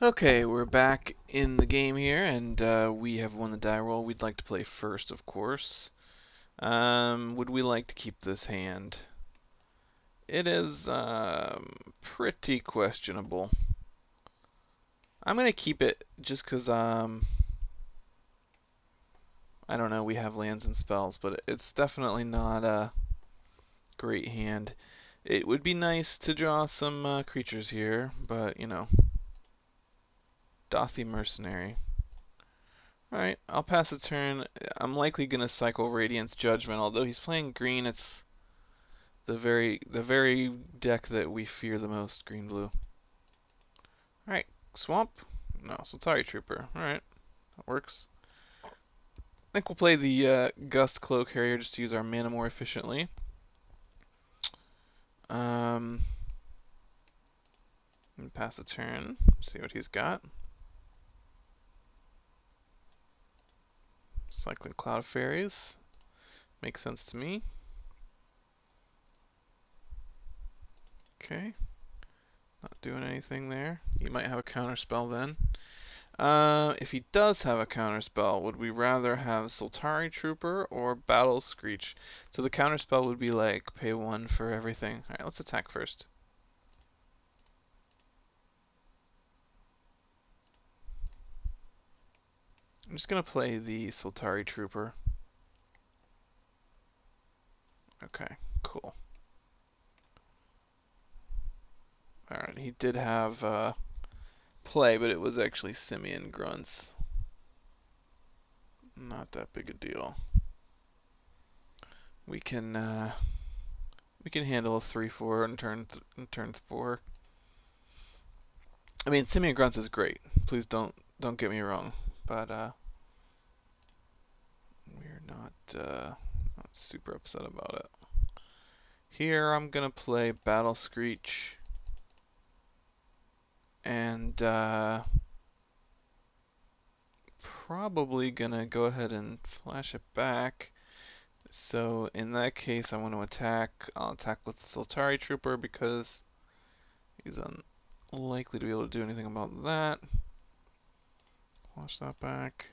Okay, we're back in the game here, and we have won the die roll. We'd like to play first, of course. Would we like to keep this hand? It is pretty questionable. I'm gonna keep it just 'cause I don't know. We have lands and spells, but it's definitely not a great hand. It would be nice to draw some creatures here, but you know, Dothy Mercenary. Alright, I'll pass a turn. I'm likely gonna cycle Radiance Judgment, although he's playing green, it's the very deck that we fear the most, green blue. Alright, Swamp? No, Soltari Trooper. Alright, that works. I think we'll play the Gust Cloak Harrier just to use our mana more efficiently. Um and pass a turn, see what he's got. Cycling Cloud Fairies. Makes sense to me. Okay. Not doing anything there. He might have a counter spell then. If he does have a counterspell, would we rather have Soltari Trooper or Battle Screech? So the counterspell would be like pay 1 for everything. Alright, let's attack first. I'm just gonna play the Soltari Trooper. Okay, cool. Alright, he did have play, but it was actually Simian Grunts. Not that big a deal. We can handle a 3/4 in turn 4. I mean, Simian Grunts is great. Please don't get me wrong, but we're not super upset about it. Here I'm gonna play Battle Screech and probably gonna go ahead and flash it back. So in that case I want to attack. I'll attack with the Soltari Trooper because he's unlikely to be able to do anything about that. Flash that back.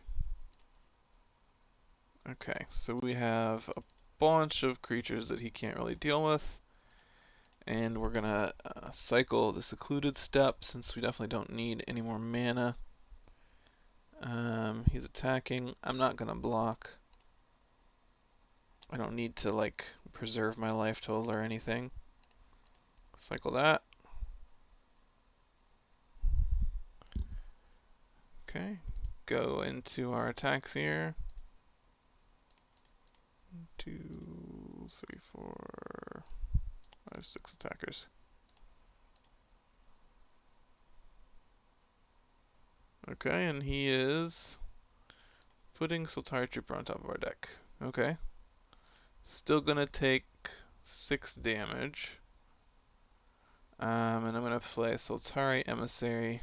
Okay, so we have a bunch of creatures that he can't really deal with. And we're gonna cycle the Secluded Step since we definitely don't need any more mana. He's attacking. I'm not gonna block. I don't need to like preserve my life total or anything. Cycle that. Okay. Go into our attacks here. 1, 2, 3, 4, 5, 6 attackers. Okay, and he is putting Soltari Trooper on top of our deck. Okay. Still gonna take 6 damage. And I'm gonna play Soltari Emissary.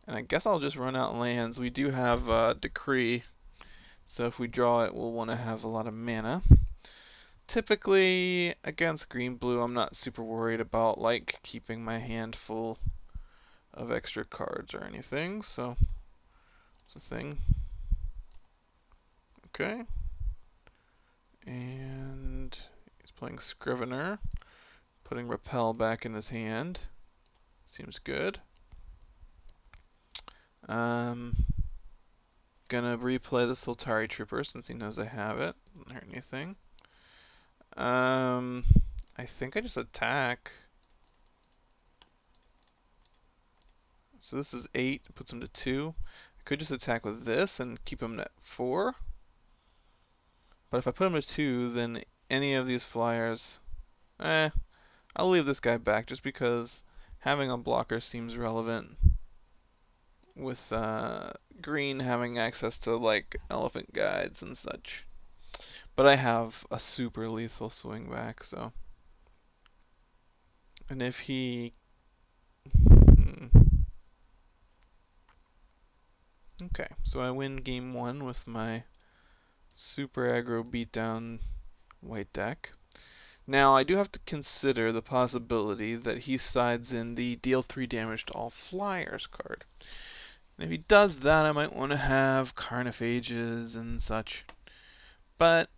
And I guess I'll just run out lands. We do have Decree, so if we draw it, we'll want to have a lot of mana. Typically, against green-blue, I'm not super worried about like keeping my hand full of extra cards or anything, so it's a thing. Okay. And he's playing Scrivener, putting Repel back in his hand. Seems good. Gonna replay the Soltari Trooper since he knows I have it. Doesn't hurt anything. I think I just attack. So this is 8, puts him to 2. I could just attack with this and keep him at 4. But if I put him to 2, then any of these flyers, I'll leave this guy back just because having a blocker seems relevant. With green having access to like elephant guides and such. But I have a super lethal swing back, so. And if he. Okay, so I win game 1 with my super aggro beatdown white deck. Now, I do have to consider the possibility that he sides in the deal 3 damage to all flyers card. And if he does that, I might want to have Carnophages and such. But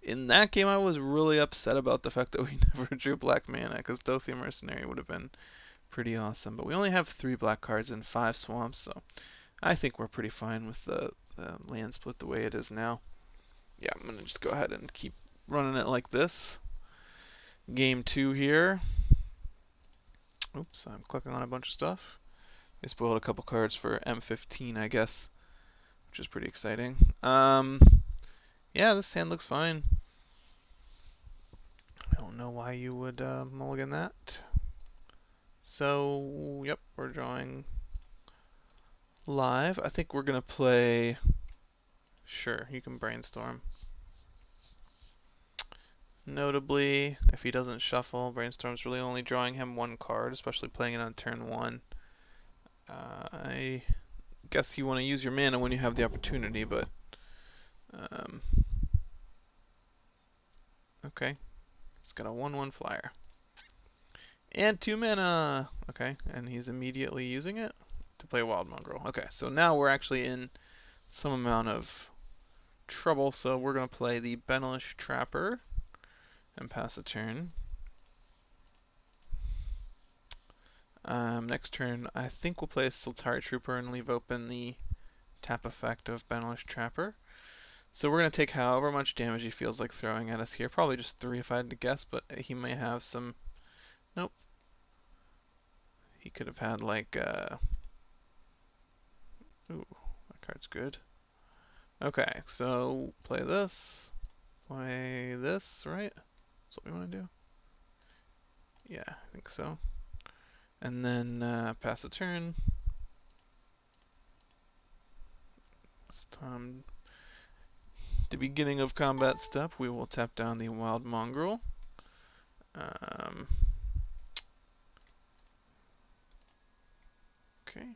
in that game, I was really upset about the fact that we never drew black mana, because Dothia Mercenary would have been pretty awesome. But we only have 3 black cards and 5 swamps, so I think we're pretty fine with the land split the way it is now. Yeah, I'm going to just go ahead and keep running it like this. Game 2 here. Oops, I'm clicking on a bunch of stuff. They spoiled a couple cards for M15, I guess, which is pretty exciting. Yeah, this hand looks fine. I don't know why you would mulligan that. So, yep, we're drawing live. I think we're going to play... Sure, you can brainstorm. Notably, if he doesn't shuffle, Brainstorm's really only drawing him 1 card, especially playing it on turn 1. I guess you want to use your mana when you have the opportunity, but... okay. He's got a 1/1 flyer. And 2 mana! Okay, and he's immediately using it to play Wild Mongrel. Okay, so now we're actually in some amount of trouble, so we're going to play the Benalish Trapper and pass a turn. Next turn, I think we'll play a Sultari Trooper and leave open the tap effect of Benalish Trapper. So we're going to take however much damage he feels like throwing at us here. Probably just 3 if I had to guess, but he may have some... Nope. He could have had like... Ooh, that card's good. Okay, so play this. Play this, right? That's what we want to do? Yeah, I think so. And then pass a turn. This time, the beginning of combat step, we will tap down the Wild Mongrel. Okay.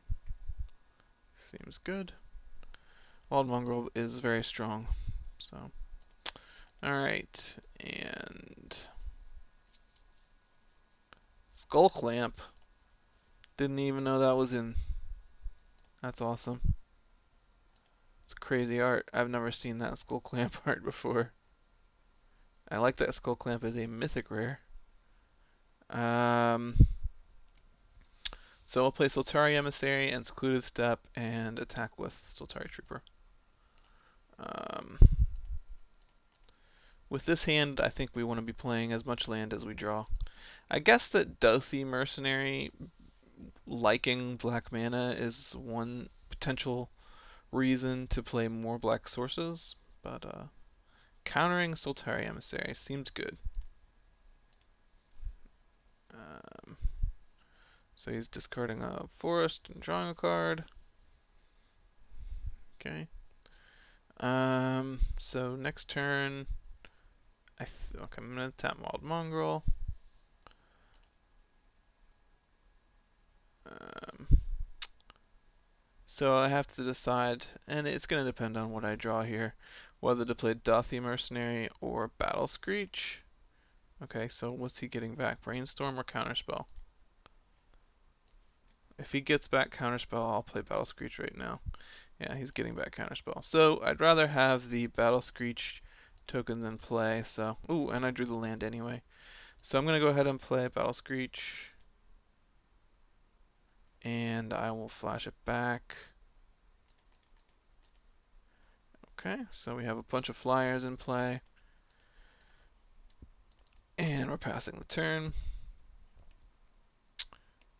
Seems good. Wild Mongrel is very strong. So, alright. And Skull Clamp. Didn't even know that was in. That's awesome. It's crazy art. I've never seen that Skull Clamp art before. I like that Skull Clamp is a mythic rare. So we'll play Sultari Emissary and Secluded Step and attack with Sultari Trooper. With this hand, I think we want to be playing as much land as we draw. I guess that Dothia Mercenary liking black mana is one potential reason to play more black sources, but countering Sultari Emissary seems good. So he's discarding a forest and drawing a card. Okay. So next turn, okay, I'm gonna tap Wild Mongrel. So I have to decide, and it's gonna depend on what I draw here, whether to play Dothia Mercenary or Battle Screech. Okay, so what's he getting back? Brainstorm or Counterspell? If he gets back Counterspell, I'll play Battle Screech right now. Yeah, he's getting back Counterspell. So I'd rather have the Battle Screech tokens in play. So, ooh, and I drew the land anyway. So I'm gonna go ahead and play Battle Screech, and I will flash it back. Okay, so we have a bunch of flyers in play. And we're passing the turn.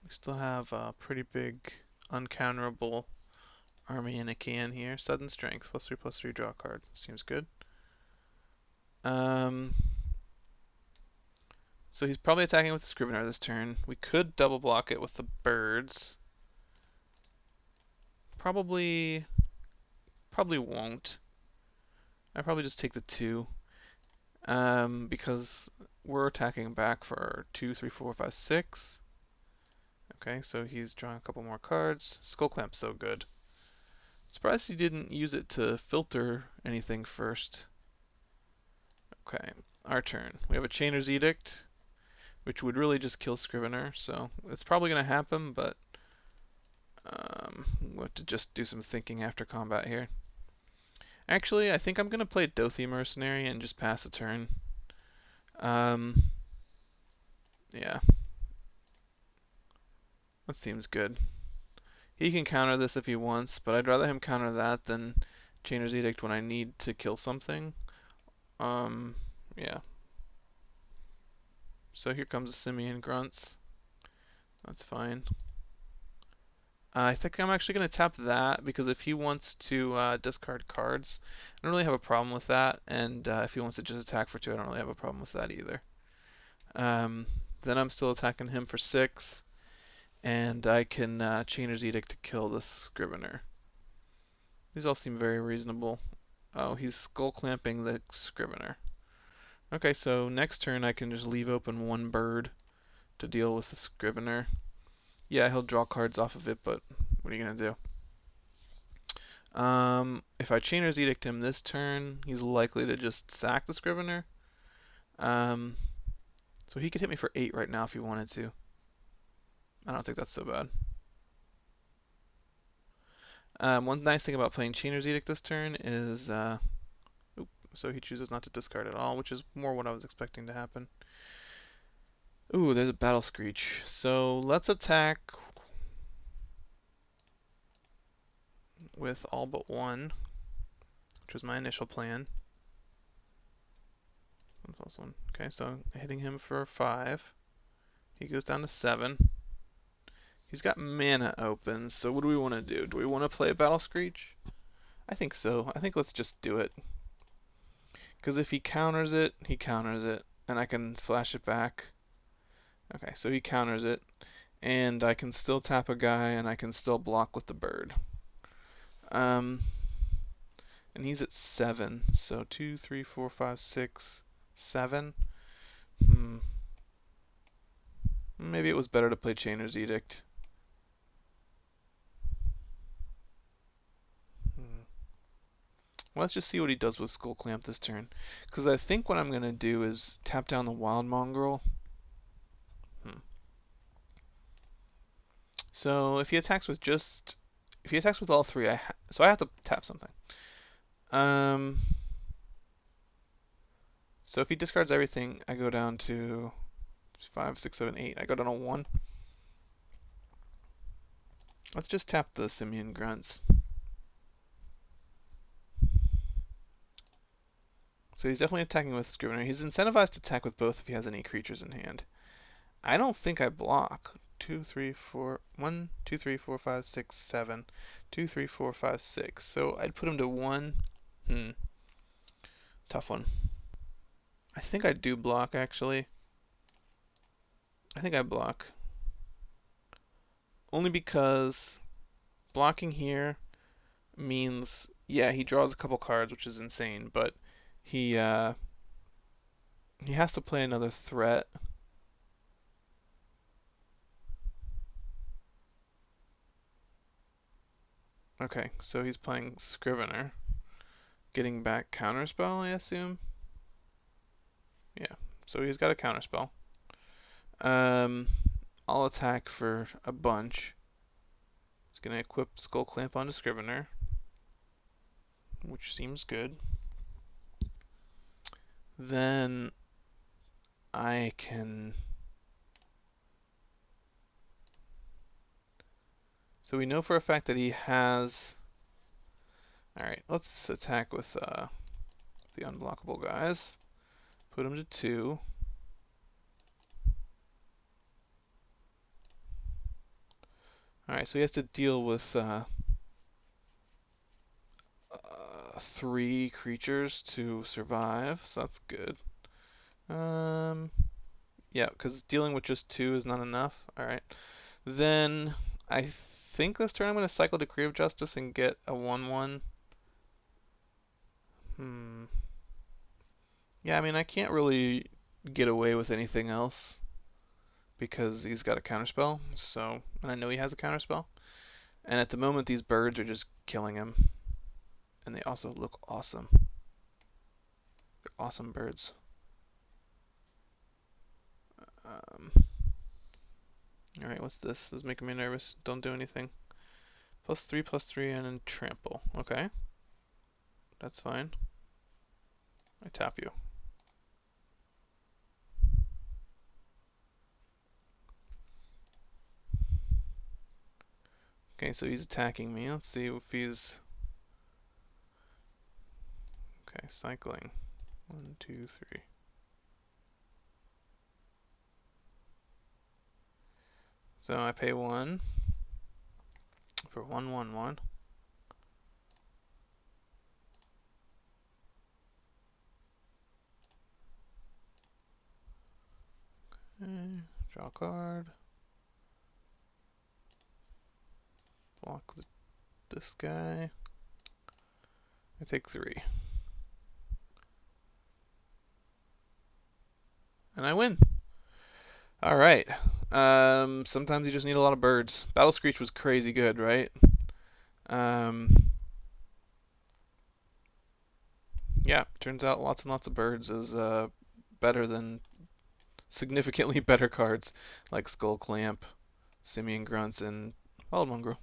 We still have a pretty big uncounterable army in a can here. Sudden Strength, +3/+3, draw a card. Seems good. So he's probably attacking with the Scrivener this turn. We could double block it with the birds. Probably won't. I probably just take the 2. Because we're attacking back for 2, 3, 4, 5, 6. Okay, so he's drawing a couple more cards. Skull Clamp's so good. Surprised he didn't use it to filter anything first. Okay, our turn. We have a Chainer's Edict, which would really just kill Scrivener, so it's probably going to happen, but we'll have to just do some thinking after combat here. Actually, I think I'm going to play Dothi Mercenary and just pass a turn. Yeah, that seems good. He can counter this if he wants, but I'd rather him counter that than Chainer's Edict when I need to kill something. Yeah. So here comes the Simian Grunts. That's fine. I think I'm actually going to tap that because if he wants to discard cards, I don't really have a problem with that. And if he wants to just attack for 2, I don't really have a problem with that either. Then I'm still attacking him for 6, and I can Chainer's Edict to kill the Scrivener. These all seem very reasonable. Oh, he's skull clamping the Scrivener. Okay, so next turn I can just leave open one bird to deal with the Scrivener. Yeah, he'll draw cards off of it, but what are you gonna do? If I Chainer's Edict him this turn, he's likely to just sack the Scrivener. So he could hit me for 8 right now if he wanted to. I don't think that's so bad. One nice thing about playing Chainer's Edict this turn is, so he chooses not to discard at all, which is more what I was expecting to happen. Ooh, there's a Battle Screech. So let's attack with all but 1, which was my initial plan. 1+1. Okay, so hitting him for 5. He goes down to 7. He's got mana open, so what do we want to do? Do we want to play a Battle Screech? I think so. I think let's just do it. Because if he counters it, and I can flash it back. Okay, so he counters it, and I can still tap a guy, and I can still block with the bird. And he's at 7, so 2, 3, 4, 5, 6, 7. Maybe it was better to play Chainer's Edict. Let's just see what he does with Skull Clamp this turn. Because I think what I'm going to do is tap down the Wild Mongrel. So if he attacks with all 3, so I have to tap something. So if he discards everything, I go down to 5, 6, 7, 8. I go down to 1. Let's just tap the Simian Grunts. So he's definitely attacking with Scrivener. He's incentivized to attack with both if he has any creatures in hand. I don't think I block. 2, 3, 4, 1, 2, 3, 4, 5, 6, 7. 2, 3, 4, 5, 6. So I'd put him to 1. Tough one. I think I do block, actually. I think I block. Only because blocking here means, yeah, he draws a couple cards, which is insane, but he has to play another threat. Okay, so he's playing Scrivener. Getting back Counterspell, I assume? Yeah, so he's got a Counterspell. I'll attack for a bunch. He's going to equip Skull Clamp onto Scrivener, which seems good. Then I can... So we know for a fact that he has... Alright, let's attack with the unblockable guys. Put him to 2. Alright, so he has to deal with 3 creatures to survive, so that's good. Yeah, because dealing with just 2 is not enough. Alright. Then I think this turn I'm going to cycle Decree of Justice and get a 1/1. Yeah, I mean, I can't really get away with anything else because he's got a counterspell, so, and I know he has a counterspell. And at the moment, these birds are just killing him. And they also look awesome. They're awesome birds. Alright, what's this? This is making me nervous. Don't do anything. +3/+3 and then trample. Okay. That's fine. I tap you. Okay, so he's attacking me. Let's see if he's... Okay, cycling. 1, 2, 3. So I pay 1 for 1, 1, 1. Okay, draw a card. Block this guy. I take 3. And I win. Alright. Sometimes you just need a lot of birds. Battle Screech was crazy good, right? Yeah, turns out lots and lots of birds is better than significantly better cards like Skull Clamp, Simian Grunts, and Wild Mongrel.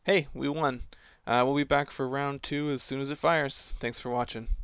Hey, we won. We'll be back for round 2 as soon as it fires. Thanks for watching.